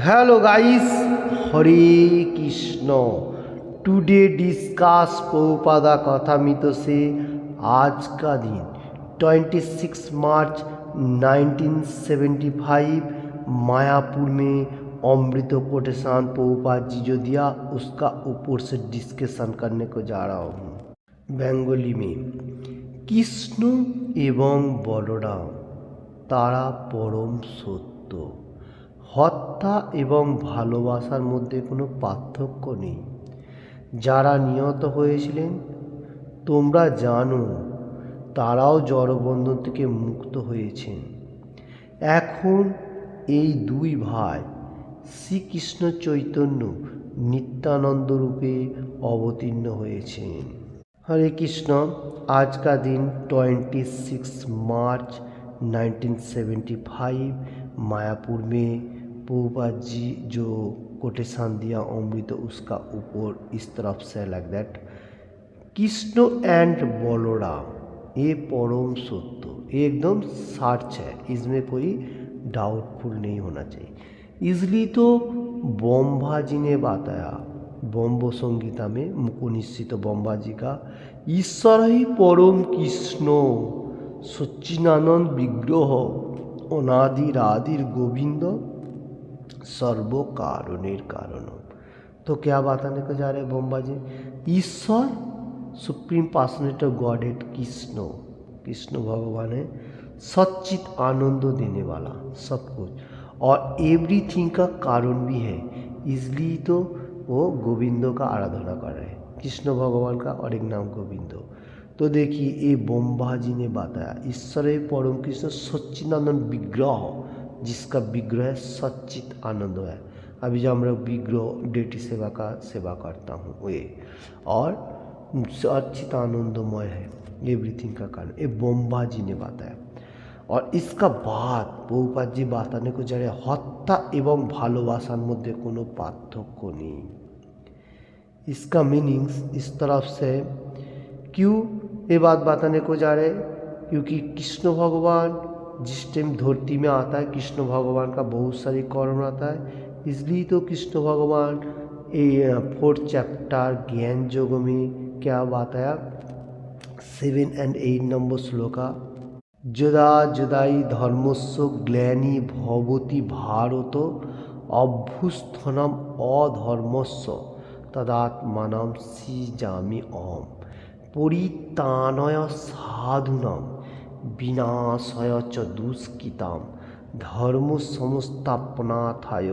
Hello guys, हरे Krishna. Today discuss Prabhupada कथामृत से आज का दिन 26 मार्च 1975 मायापुर में अमृत कोटेशन प्रभुपाद जी जो दिया उसका ऊपर से डिस्कशन करने को जा रहा हूँ। बेंगली में कृष्ण एवं बलराम तारा परम सत्य। হত্যা এবং ভালোবাসার মধ্যে কোনো পার্থক্য নেই। যারা নিহত হয়েছিলেন তোমরা জানো তারাও জড়বন্ধন থেকে মুক্ত হয়েছেন। এখন এই দুই ভাই শ্রীকৃষ্ণ চৈতন্য নিত্যানন্দ রূপে অবতীর্ণ হয়েছেন। हरे कृष्ण। आज का दिन 26 मार्च 1975 मायापुर में प्रभुपाद जी जो कोटेशन दिया अमृत उसका ऊपर इस तरफ से like that Krishna and Balram ये परम सत्य, ये एकदम सच है, इसमें कोई डाउटफुल नहीं होना चाहिए। इसलिए तो ब्रह्मा जी ने बताया ब्रह्म संगीता में मुकुनिश्चित ब्रह्मा जी का ईश्वर ही परम कृष्ण सच्चिदानंद विग्रह अनादिर आदिर गोविंद सर्व कारणेर कारण। तो क्या बताने को जा रहे ब्रह्मा जी? ईश्वर supreme personality of godhead Krishna, Krishna भगवान है सच्चित आनंद देने वाला सब कुछ और एवरीथिंग का कारण भी है। इसलिए तो वो गोविंदो का आराधना कर रहे हैं, कृष्ण भगवान का और एक नाम गोविंदो। तो देखिए ये ब्रह्मा जी ने बताया ईश्वर परम कृष्ण सच्चिदानंद विग्रह, जिसका विग्रह सच्चित आनंद है। अभी जो हम लोग विग्रह डेटी सेवा का सेवा करता हूँ ये और सच्चित आनंदमय है एवरीथिंग का कारण, ये ब्रह्मा जी ने बताया। और इसका बाद प्रभुपाद जी बताने को जा रहे हत्या एवं भालोबासार मध्य कोनो पार्थक्य नहीं। इसका मीनिंग्स इस तरफ से क्यों ये बात बताने को जा रहे हैं? क्योंकि कृष्ण भगवान जिस टाइम धरती में आता है कृष्ण भगवान का बहुत सारी कर्म आता है। इसलिए तो कृष्ण भगवान ये 4th चैप्टर ज्ञान योग में क्या बताया 7 और 8 नंबर श्लोका যদা যদাই ধর্মস্য গ্লানি ভবতি ভারত অভ্যুত্থানম অধর্মস্য তদাত্মানম সৃজামি অহম পরিত্রাণায় সাধুনাম বিনাশায় চ দুষ্কৃতাম ধর্ম সংস্থাপনাर्थाय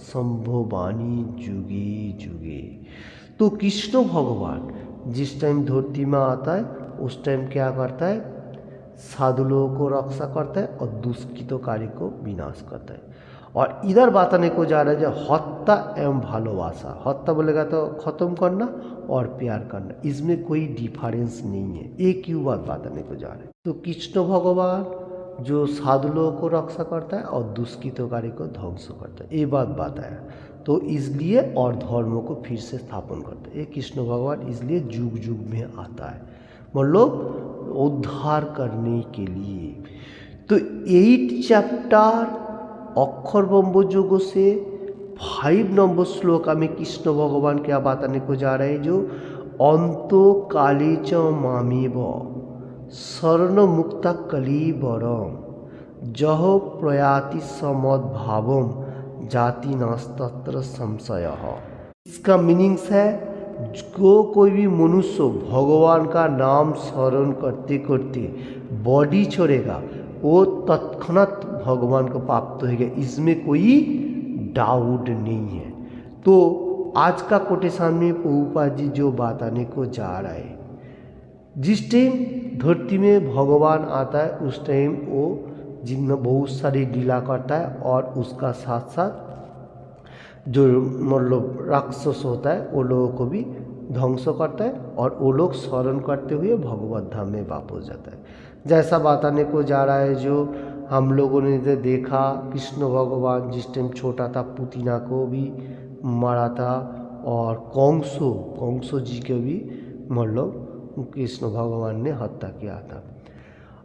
संभवानि जुगे जुगे। तो कृष्ण भगवान जिस टाइम धरती में आता है उस टाइम क्या करता है? साधु लोगों को रक्षा करता है और दुष्कृतकारी को विनाश करता है। और इधर बताने को जा रहा है जो हत्या एवं भालोबासा। हत्या बोलेगा तो ख़त्म करना और प्यार करना, इसमें कोई डिफरेंस नहीं है। एक ही बात बताने को जा रहे हैं। तो कृष्ण भगवान जो साधु लोगों को रक्षा करता है और दुष्कृतकारी को ध्वंस करता है, ये बात बताया। तो इसलिए और धर्मों को फिर से स्थापन करता है। ये कृष्ण भगवान इसलिए युग युग में आता है, मतलब उद्धार करने के लिए। तो 8 चैप्टर अक्षर ब्रह्म योग से 5 नंबर श्लोका में कृष्ण भगवान क्या बताने को जा रहे हैं? जो अंत काले च मामेव शरण मुक्ता कलीवरम जह प्रयाति समद्भावम जाति नास्तत्र संशय। इसका मीनिंग्स है जो कोई भी मनुष्य भगवान का नाम स्मरण करते करते बॉडी छोड़ेगा वो तत्क्षणात भगवान को प्राप्त होगा, इसमें कोई डाउट नहीं है। तो आज का कोटेशन में प्रभुपाद जी जो बताने को जा रहा है जिस टाइम धरती में भगवान आता है उस टाइम वो जिनमें बहुत सारी लीला करता है और उसका साथ साथ जो मतलब राक्षस होता है वो लोगों को भी ध्वंस करता है और वो लोग स्मरण करते हुए भगवत धाम में वापस जाता है। जैसा बताने को जा रहा है जो हम लोगों ने जो देखा कृष्ण भगवान जिस टाइम छोटा था पुतना को भी मारा था और कंसो जी के भी मतलब कृष्ण भगवान ने हत्या किया था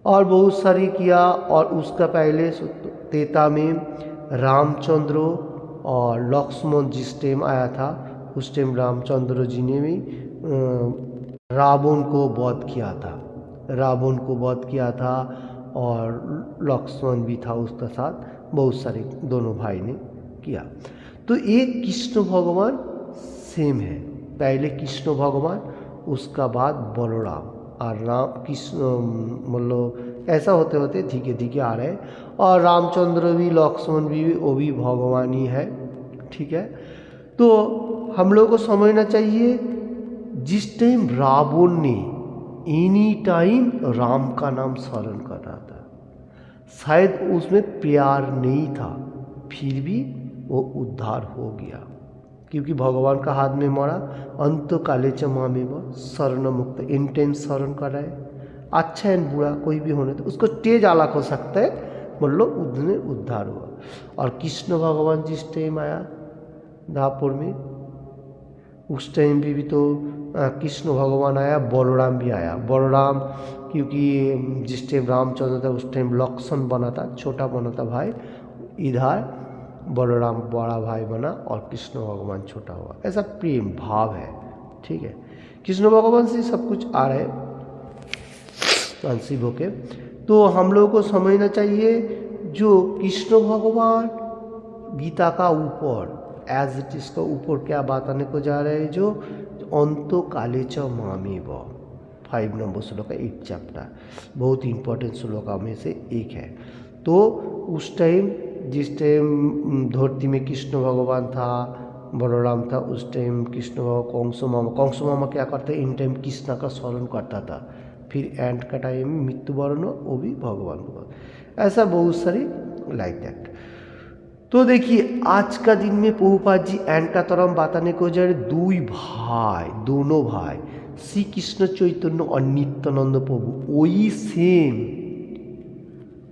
और बहुत सारी किया। और उसका पहले त्रेता में रामचंद्र और लक्ष्मण जिस टाइम आया था उस टाइम रामचंद्र जी ने भी रावण को वध किया था, रावण को वध किया था और लक्ष्मण भी था उसके साथ, बहुत सारे दोनों भाई ने किया। तो एक कृष्ण भगवान सेम है, पहले कृष्ण भगवान उसका बाद बलराम और राम कृष्ण, मतलब ऐसा होते होते धीरे धीरे आ रहे हैं। और रामचंद्र भी लक्ष्मण भी वो भी भगवान ही है, ठीक है। तो हम लोग को समझना चाहिए जिस टाइम रावण ने एनी टाइम राम का नाम स्मरण कर रहा था, शायद उसमें प्यार नहीं था, फिर भी वो उद्धार हो गया क्योंकि भगवान का हाथ में मरा। अंत काले च मामेव शरण मुक्त, इन टाइम शरण कर रहा है, अच्छा एंड बुरा कोई भी होने तो उसको तेज अलग हो सकता है, मतलब उसने उद्धार हुआ। और कृष्ण भगवान जिस टाइम आया दापुर में, उस टाइम भी तो कृष्ण भगवान आया, बलराम भी आया। बलराम क्योंकि जिस टाइम रामचंद्र था उस टाइम लक्ष्मण बना था, छोटा बना था भाई, इधर बलराम बड़ा भाई बना और कृष्ण भगवान छोटा हुआ। ऐसा प्रेम भाव है, ठीक है। कृष्ण भगवान से सब कुछ आ रहे शिव के। तो हम लोगों को समझना चाहिए जो कृष्ण भगवान गीता का ऊपर एज इट इज का ऊपर क्या बताने को जा रहे हैं, जो अंत काले च मामेव 5 नंबर श्लोक का एक चैप्टर, बहुत इंपॉर्टेंट श्लोका में से एक है। तो उस टाइम जिस टाइम धरती में कृष्ण भगवान था, बलराम था, उस टाइम कृष्ण भगवान कंस मामा क्या करते, इन टाइम कृष्ण का स्मरण करता था, फिर एंड का टाइम में मृत्युवरण वो भी भगवान को, ऐसा बहुत सारी लाइक दैट। तो देखिए आज का दिन में प्रभुपाद जी एंड का तरह बताने को जा रहे दोनों भाई श्री कृष्ण चैतन्य और नित्यानंद प्रभु वही सेम,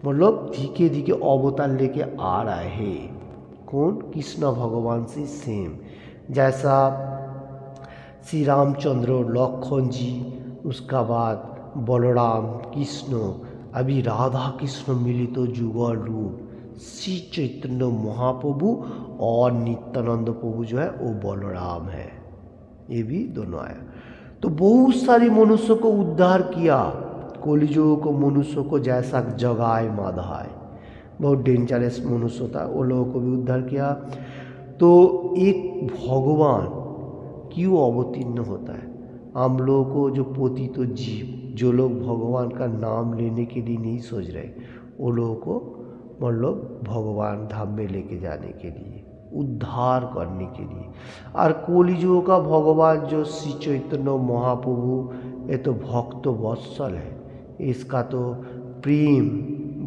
मतलब धीरे धीरे अवतार लेके आ रहे हैं। कौन? कृष्ण भगवान से सेम, जैसा श्री रामचंद्र लक्ष्मण जी, उसका बाद बलराम कृष्ण, अभी राधा कृष्ण मिलित तो जुगल रूप श्री चैतन्य महाप्रभु और नित्यानंद प्रभु जो है वो बलराम है, ये भी दोनों आया। तो बहुत सारे मनुष्यों को उद्धार किया, कलियुग को मनुष्य को जैसा जगाए माधाए, बहुत डेंजरस मनुष्य था, वो लोगों को भी उद्धार किया। तो एक भगवान क्यों अवतीर्ण होता है? हम लोगों को जो पतित तो जीव, जो लोग भगवान का नाम लेने के लिए नहीं सोच रहे, वो लोगों को मतलब भगवान धाम में लेके जाने के लिए, उद्धार करने के लिए। और कलियुग का भगवान जो श्री चैतन्य महाप्रभु, ये तो भक्त वत्सल है, इसका तो प्रेम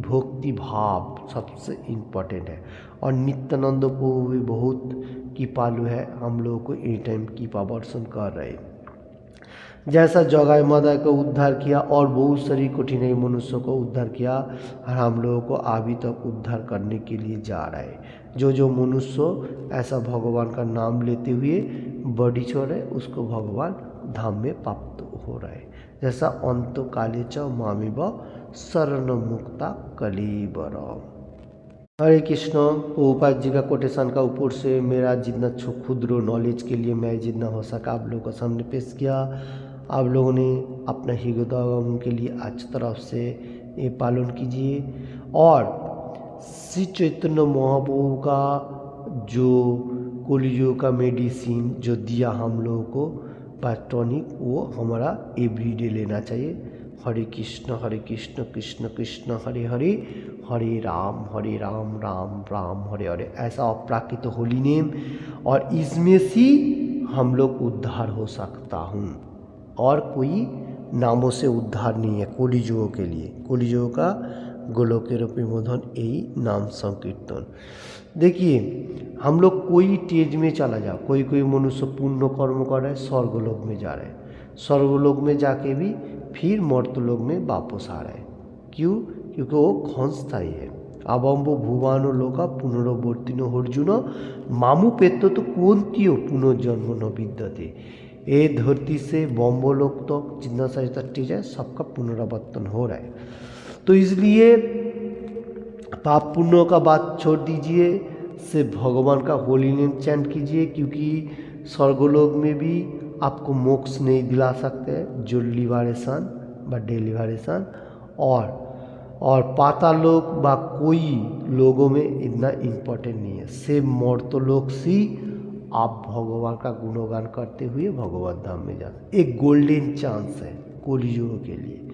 भक्ति भाव सबसे इम्पोर्टेंट है। और नित्यानंद प्रभु भी बहुत कृपालु है, हम लोगों को एनी टाइम कृपा वर्षण कर रहे हैं। जैसा जगाए मादाए को उद्धार किया और बहुत सारी कठिनाई मनुष्यों को उद्धार किया, और हम लोगों को अभी तक उद्धार करने के लिए जा रहा है। जो मनुष्य ऐसा भगवान का नाम लेते हुए बॉडी छोड़ रहे, उसको भगवान धाम में प्राप्त हो रहा है। जैसा अंत काले च मामेव शरण मुक्ता कलेवरम। हरे कृष्ण। प्रभुपाद जी का कोटेशन का ऊपर से मेरा जितना क्षुद्र नॉलेज के लिए मैं जितना हो सका आप लोगों के सामने पेश किया। आप लोगों ने अपना हृदय के लिए अच्छी तरफ से ये पालन कीजिए। और श्री चैतन्य महाप्रभु का जो कलियुग का मेडिसिन जो दिया हम लोगों को टॉनिक, वो हमारा एवरीडे लेना चाहिए। हरे कृष्ण कृष्ण कृष्ण हरे हरे, हरे राम राम राम हरे हरे, ऐसा अपराकृत होली नेम। और इसमें से हम लोग उद्धार हो सकता हूँ, और कोई नामों से उद्धार नहीं है कलियुग के लिए। कलियुग का गोलोकेर विमोधन यही नाम संकीर्तन। देखिए हम लोग कोई तेज में चला जाओ, कोई मनुष्य पुण्य कर्म कर रहा है, स्वर्गलोक में जा रहा है, स्वर्गलोक में जाके भी फिर मर्तलोक में वापस आ रहा है। क्यों? क्योंकि वो क्षणस्थायी है। अबम्ब भुवानो लोका पुनर्वर्तिनो अर्जुन मामू पेत्तो तो कुंतियो पुनर्जन्म न विद्यते। ये धरती से बम्बलोक तक जितना सारी तट्टी जाए सबका पुनरावर्तन हो रहा है। तो इसलिए पाप पुण्यों का बात छोड़ दीजिए, से भगवान का होली नेम चैंट कीजिए, क्योंकि स्वर्गलोक में भी आपको मोक्ष नहीं दिला सकते जो लिबरेशन व डेलिबरेशन, और पातालोक व कोई लोगों में इतना इम्पोर्टेंट नहीं है। से मर्तलोक से आप भगवान का गुणगान करते हुए भगवत धाम में जाते। एक गोल्डन चांस है कलियुग के लिए।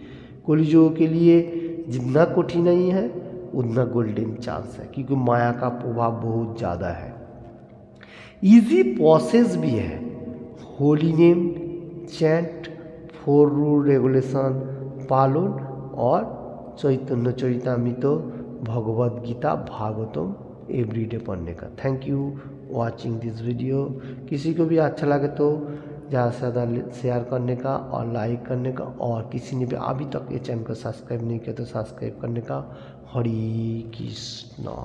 कलियुग के लिए जितना कठिनाई है उतना गोल्डन चांस है, क्योंकि माया का प्रभाव बहुत ज़्यादा है। इजी प्रोसेस भी है। Holy name chant, 4 rule regulation पालन, और चैतन्य चरितामृत, भगवद गीता, भागवतम एवरीडे पढ़ने का। Thank you watching this video. किसी को भी अच्छा लगे तो ज़्यादा से ज़्यादा शेयर करने का और लाइक करने का, और किसी ने भी अभी तक ये चैनल को सब्सक्राइब नहीं किया तो सब्सक्राइब करने का। हरे कृष्णा।